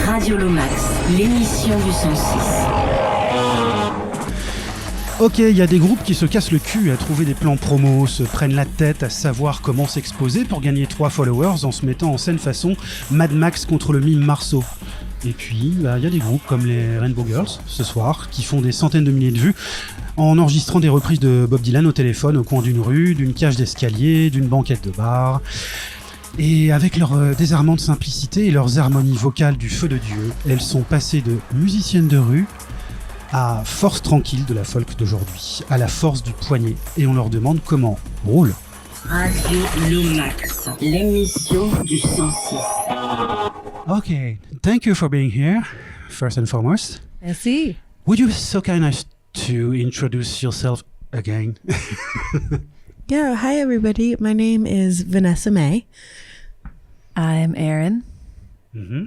Radio Lomax, l'émission du 106. Ok, il y a des groupes qui se cassent le cul à trouver des plans promos, se prennent la tête à savoir comment s'exposer pour gagner 3 followers en se mettant en scène façon Mad Max contre le mime Marceau. Et puis, il y a des groupes comme les Rainbow Girls, ce soir, qui font des centaines de milliers de vues en enregistrant des reprises de Bob Dylan au téléphone au coin d'une rue, d'une cage d'escalier, d'une banquette de bar. Et avec leur désarmante simplicité et leurs harmonies vocales du feu de Dieu, elles sont passées de musiciennes de rue à force tranquille de la folk d'aujourd'hui, à la force du poignet. Et on leur demande comment roule. Radio Lomax, l'émission du 106. Okay, thank you for being here, first and foremost. Merci. Would you be so kind as to introduce yourself again? Yeah, hi everybody. My name is Vanessa May. I'm Erin. Mm-hmm.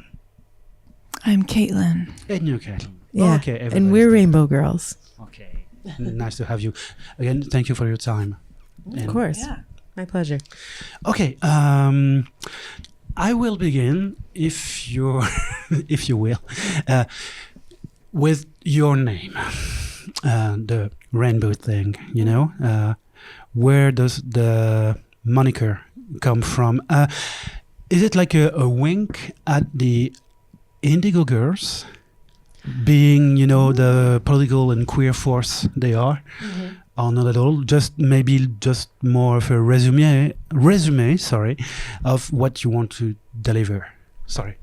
I'm Caitlin. And you, Kat. Yeah, Okay, and we're Rainbow Girls. Okay. Nice to have you. Again, thank you for your time. Of course. Yeah. My pleasure. Okay, I will begin, if you if you will, with your name, the rainbow thing. You know, where does the moniker come from? Is it like a wink at the Indigo Girls, being, you know, the political and queer force they are? Mm-hmm. Or not at all? Maybe just more of a resume, of what you want to deliver. Sorry.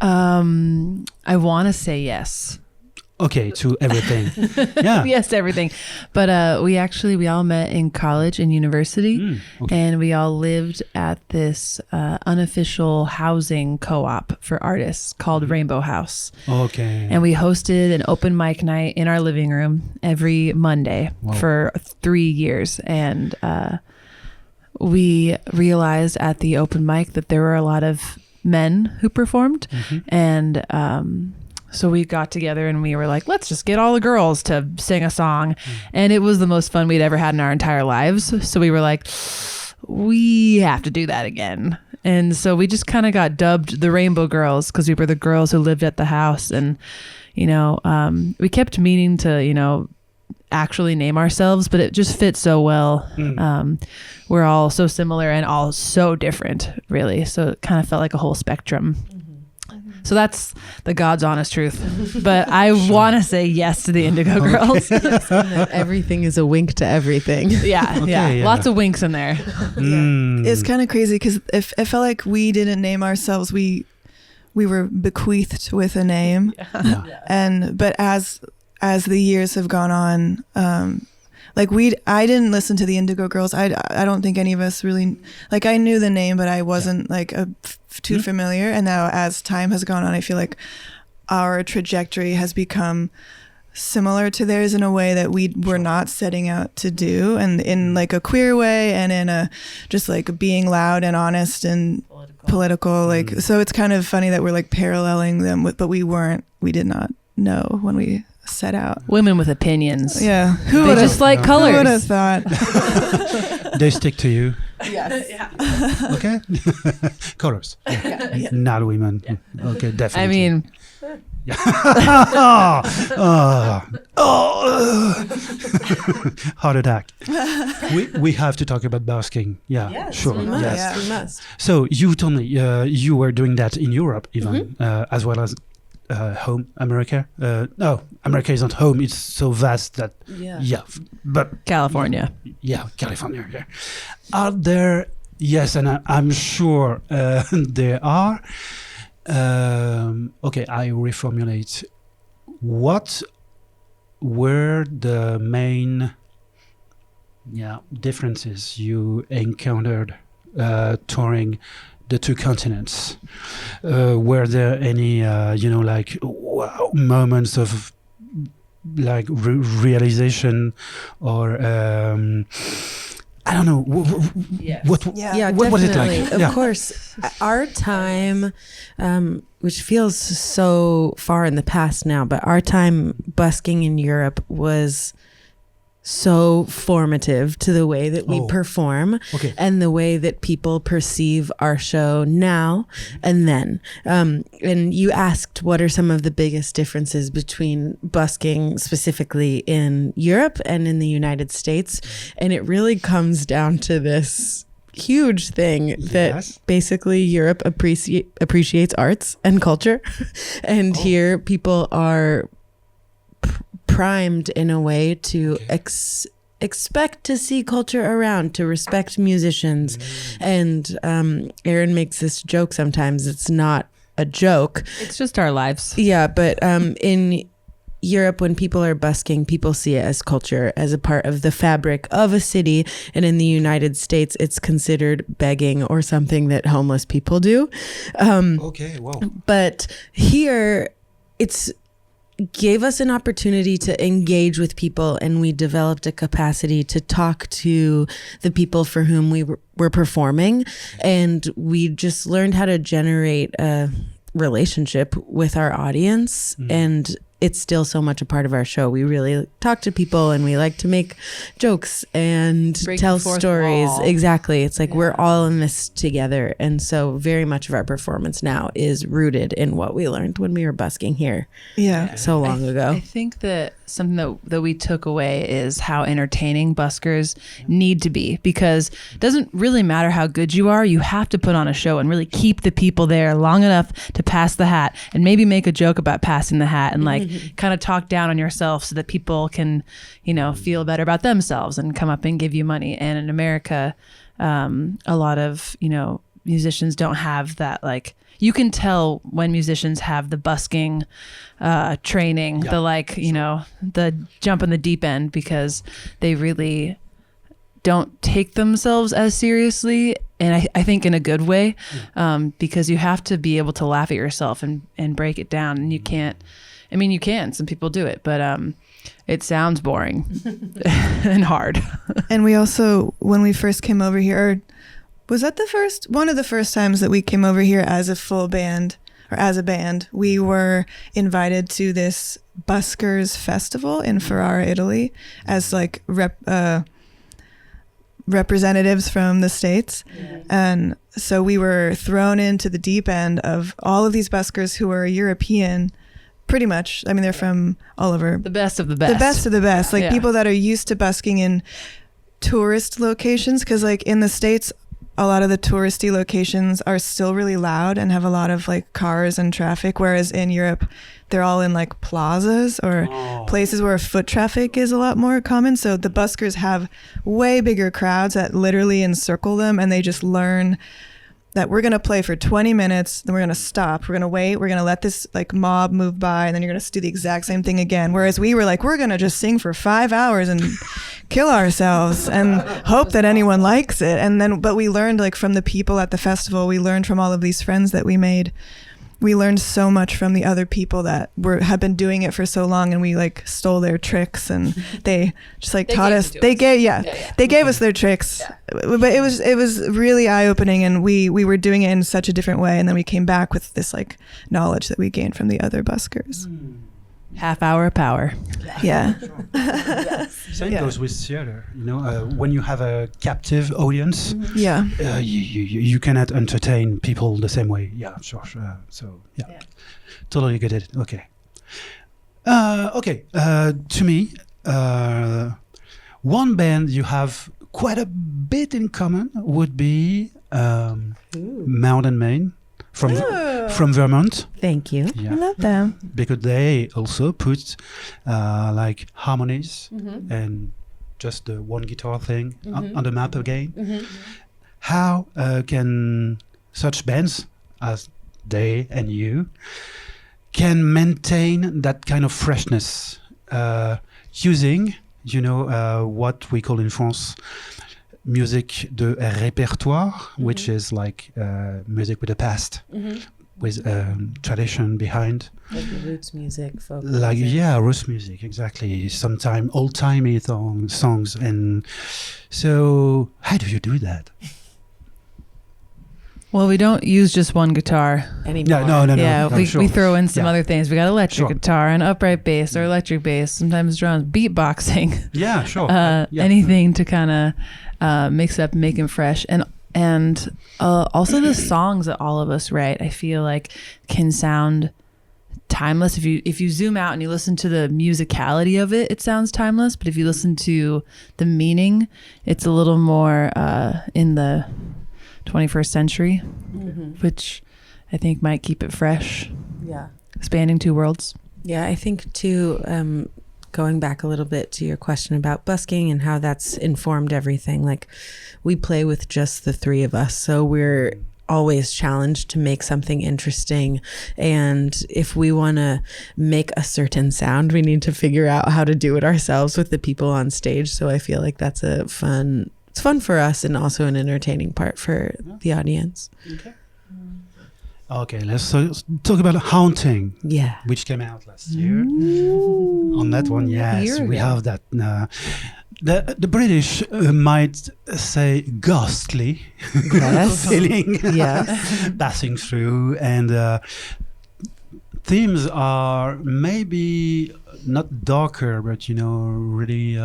I want to say yes. Okay, to everything. Yeah. Yes to everything. But we all met in college and university, Okay. and we all lived at this unofficial housing co-op for artists called Rainbow House. Okay. And we hosted an open mic night in our living room every Monday for 3 years. And we realized at the open mic that there were a lot of men who performed. And so we got together and we were like, let's just get all the girls to sing a song. And it was the most fun we'd ever had in our entire lives. So we were like, we have to do that again. And so we just kind of got dubbed the Rainbow Girls because we were the girls who lived at the house. And, you know, we kept meaning to, you know, actually name ourselves, but it just fit so well. We're all so similar and all so different, really. So it kind of felt like a whole spectrum. So that's the God's honest truth. But I want to say yes to the Indigo Girls. Everything is a wink to everything. Yeah. Yeah. Lots of winks in there. It's kind of crazy because it felt like we didn't name ourselves. We were bequeathed with a name, but as the years have gone on, I didn't listen to the Indigo Girls. I don't think any of us really, like, I knew the name, but I wasn't too familiar. And now as time has gone on, I feel like our trajectory has become similar to theirs in a way that we were not setting out to do, and in like a queer way, and in a just like being loud and honest and political. Like, so it's kind of funny that we're like paralleling them, but we did not know when we set out. Women with opinions. Yeah. They just like colors. Who would have thought? They stick to you. Yes. Okay. Colors. Yeah. Not women. Yeah. Okay, definitely. I mean, heart attack. We have to talk about basking. Yeah, Yes, sure. we must. Yes. Yeah. We must. So you told me you were doing that in Europe, even as well as home America. No, America isn't home. It's so vast that but California. yeah, California. Yeah. Are there? Yes, and I'm sure there are. Okay, I reformulate. What were the main differences you encountered touring the two continents? Were there any moments of like realization or I don't know. What was it like? Of course, our time, which feels so far in the past now, but our time busking in Europe was so formative to the way that we perform Okay. and the way that people perceive our show now and then. And you asked what are some of the biggest differences between busking specifically in Europe and in the United States. And it really comes down to this huge thing that basically Europe appreciates arts and culture. And here people are primed in a way to expect to see culture around, to respect musicians. And Aaron makes this joke sometimes. It's not a joke. It's just our lives. Yeah, but in Europe, when people are busking, people see it as culture, as a part of the fabric of a city. And in the United States, it's considered begging or something that homeless people do. Okay, wow. But here, it's gave us an opportunity to engage with people, and we developed a capacity to talk to the people for whom we were performing, and we just learned how to generate a relationship with our audience. And it's still so much a part of our show. We really talk to people, and we like to make jokes and tell stories. Exactly. It's like we're all in this together. And so very much of our performance now is rooted in what we learned when we were busking here so long ago. I think that something that we took away is how entertaining buskers need to be, because it doesn't really matter how good you are. You have to put on a show and really keep the people there long enough to pass the hat, and maybe make a joke about passing the hat, and like kind of talk down on yourself so that people can, feel better about themselves and come up and give you money. And in America, a lot of, musicians don't have that. Like, you can tell when musicians have the busking training, the jump in the deep end, because they really don't take themselves as seriously. And I think in a good way, because you have to be able to laugh at yourself and break it down. And you can't, you can, some people do it, but it sounds boring and hard. And we also, when we first came over here, was that one of the first times that we came over here as a full band, or as a band, we were invited to this Buskers Festival in Ferrara, Italy, as like representatives from the States. And so we were thrown into the deep end of all of these buskers who are European, pretty much. They're from all over. The best of the best. The best of the best. Like people that are used to busking in tourist locations, because like in the States, a lot of the touristy locations are still really loud and have a lot of like cars and traffic, whereas in Europe they're all in like plazas or places where foot traffic is a lot more common. So the buskers have way bigger crowds that literally encircle them, and they just learn that we're going to play for 20 minutes, then we're going to stop, we're going to wait, we're going to let this like mob move by, and then you're going to do the exact same thing again. Whereas we were like, we're going to just sing for 5 hours and kill ourselves and hope that anyone likes it. And then, but we learned like from the people at the festival, we learned from all of these friends that we made. We learned so much from the other people that have been doing it for so long, and we like stole their tricks, and they just like taught us. They gave us their tricks, but it was really eye opening, and we were doing it in such a different way, and then we came back with this like knowledge that we gained from the other buskers. Half hour power. Yeah. Same goes with theater. When you have a captive audience, you cannot entertain people the same way. Yeah, sure. Totally get it. Okay. To me, one band you have quite a bit in common would be Mountain Maine from Vermont. Thank you. I love them. Because they also put like harmonies and just the one guitar thing on the map again. How can such bands as they and you can maintain that kind of freshness using, what we call in France music de répertoire, which is like music with a past, with tradition behind. Like roots music, folk like music. Yeah, roots music, exactly. Sometimes old-timey songs. And so how do you do that? Well, we don't use just one guitar. anymore. No. Yeah, no, we, sure. we throw in some Yeah. other things. We got electric Sure. guitar and upright bass or electric bass, sometimes drums, beatboxing, Yeah, sure. Yeah. anything to kind of mix up, make them fresh. And also the songs that all of us write, I feel like can sound timeless. If you zoom out and you listen to the musicality of it, it sounds timeless. But if you listen to the meaning, it's a little more in the 21st century, which I think might keep it fresh, Yeah. spanning two worlds. Yeah, I think too, going back a little bit to your question about busking and how that's informed everything, like we play with just the three of us. So we're always challenged to make something interesting. And if we want to make a certain sound, we need to figure out how to do it ourselves with the people on stage. So I feel like that's it's fun for us and also an entertaining part for the audience. Okay, let's talk about Haunting, Yeah. which came out last year. On that one, yes, year we ago. have that. The British might say ghostly Yes. feeling Yes. passing through, and themes are maybe not darker, but really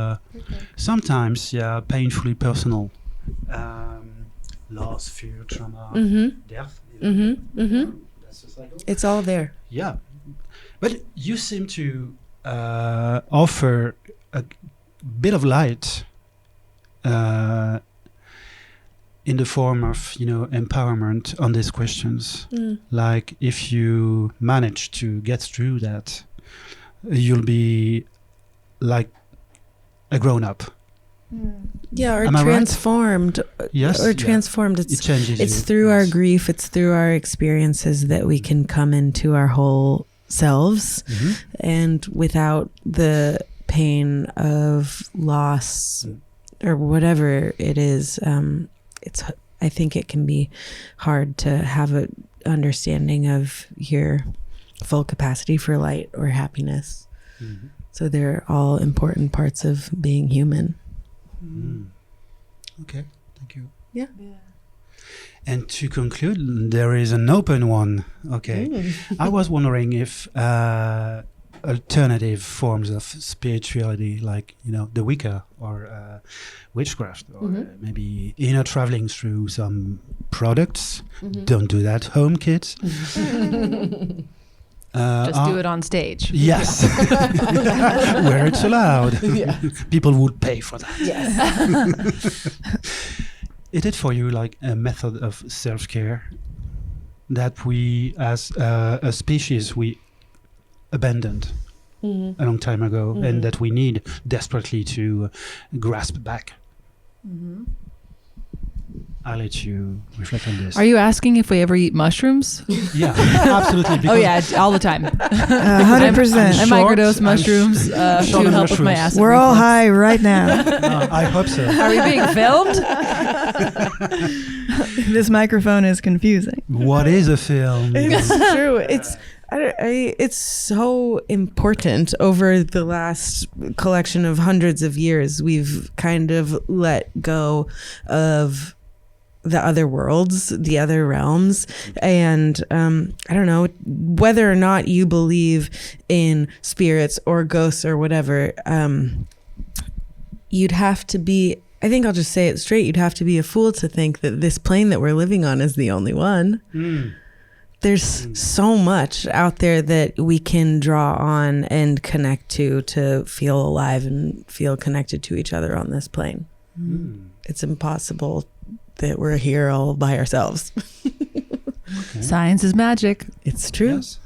sometimes painfully personal. Loss, fear, trauma, death. That's the cycle. It's all there. Yeah, but you seem to offer a bit of light in the form of empowerment on these questions. Like if you manage to get through that, you'll be like a grown-up. Yeah, or Am I right? transformed. Yes, Or yeah. transformed. It changes. It's you. through our Yes. grief, it's through our experiences that we can come into our whole selves, Mhm. and without the pain of loss or whatever it is, I think it can be hard to have a understanding of your full capacity for light or happiness. Mhm. So they're all important parts of being human. Okay, thank you. Yeah. And to conclude, there is an open one. Okay, I was wondering if alternative forms of spirituality, like the Wicca or witchcraft, or maybe inner traveling through some products. Don't do that, home kids. Just do it on stage. Yes, where it's allowed. People would pay for that. Yes. Is it for you like a method of self-care that we, as a species, we abandoned a long time ago, and that we need desperately to grasp back? I'll let you reflect on this. Are you asking if we ever eat mushrooms? Yeah, absolutely. Oh because yeah, all the time. 100%. I Short, microdose I'm mushrooms to short on help with my mushrooms. acid We're all reflux. high right now. I hope so. Are we being filmed? This microphone is confusing. What is a film? It's true. It's so important. Over the last collection of hundreds of years, we've kind of let go of the other worlds, the other realms. And I don't know whether or not you believe in spirits or ghosts or whatever, you'd have to be, I think I'll just say it straight, you'd have to be a fool to think that this plane that we're living on is the only one. There's so much out there that we can draw on and connect to feel alive and feel connected to each other on this plane. It's impossible that we're here all by ourselves. Science is magic. It's true. Yes.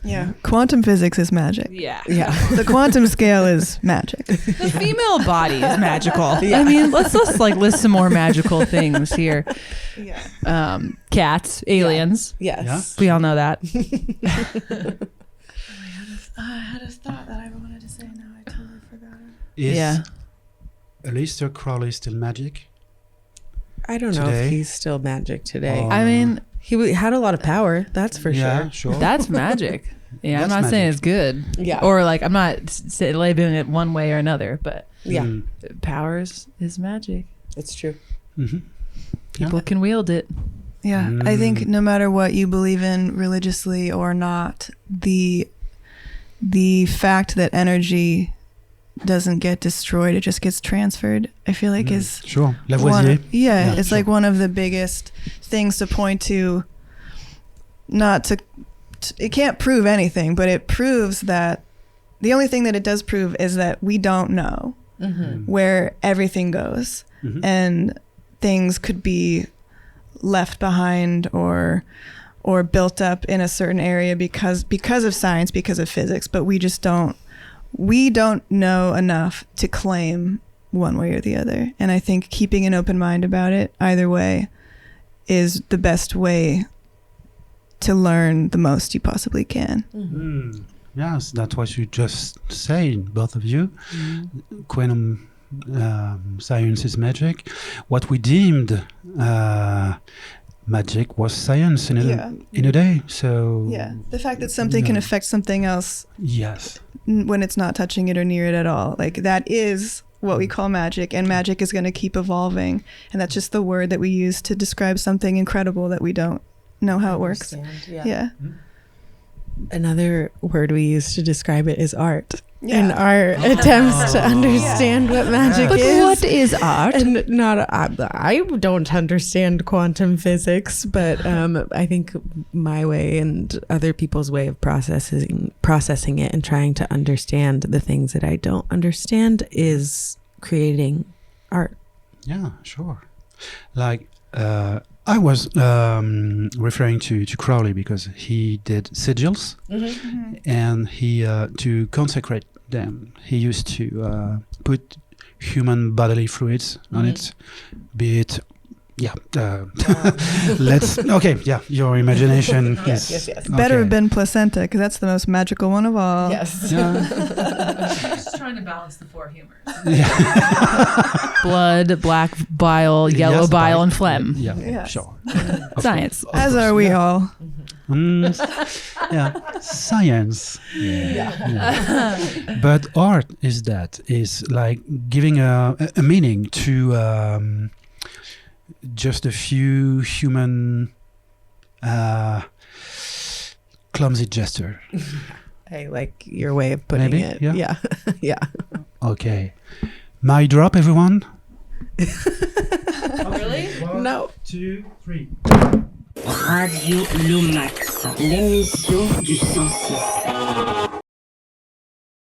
Yeah. Quantum physics is magic. Yeah. Yeah. The quantum scale is magic. The female body is magical. I mean, let's like list some more magical things here. Yeah. Cats, aliens. Yes. Yeah. We all know that. I had a thought that I wanted to say. Now I totally forgot it. Is Yeah. Aleister Crowley still magic? I don't know Today? if he's still magic today. Oh. I mean, He had a lot of power, that's for Yeah, sure. sure. that's magic. Yeah, I'm That's not saying magic. it's good. Yeah. Or like, I'm not labeling it one way or another, but Yeah, powers is magic. it's true. Mhm. People can wield it. Yeah, I think no matter what you believe in religiously or not, the fact that energy doesn't get destroyed, it just gets transferred, I feel like is sure. Lavoisier. It's like one of the biggest things to point to. Not to, it can't prove anything, but it proves that the only thing that it does prove is that we don't know where everything goes, and things could be left behind or built up in a certain area because of science, because of physics, but we don't know enough to claim one way or the other. And I think keeping an open mind about it either way is the best way to learn the most you possibly can. Yes, that's what you just said, both of you. Quantum science is magic. What we deemed magic was science in a day. So the fact that something can affect something else, when it's not touching it or near it at all, like that is what we call magic, and magic is going to keep evolving, and that's just the word that we use to describe something incredible that we don't know how it works. Another word we use to describe it is art. In our attempts to understand what magic is. What is art? And I don't understand quantum physics, but I think my way and other people's way of processing it and trying to understand the things that I don't understand is creating art. Yeah, sure. Like I was referring to Crowley because he did sigils, and he to consecrate them, he used to put human bodily fluids on it, be it your imagination. Yes. Better have been placenta, because that's the most magical one of all. Yes. Just trying to balance the four humors. Blood, black bile, yellow bile, and phlegm. Sure. Science. As are we all. Science. But art is like giving a meaning to just a few human clumsy gesture. I like your way of putting it. Yeah. Okay. My drop, everyone. Really? 1, 2, 3. Radio Lomax, l'émission du 106.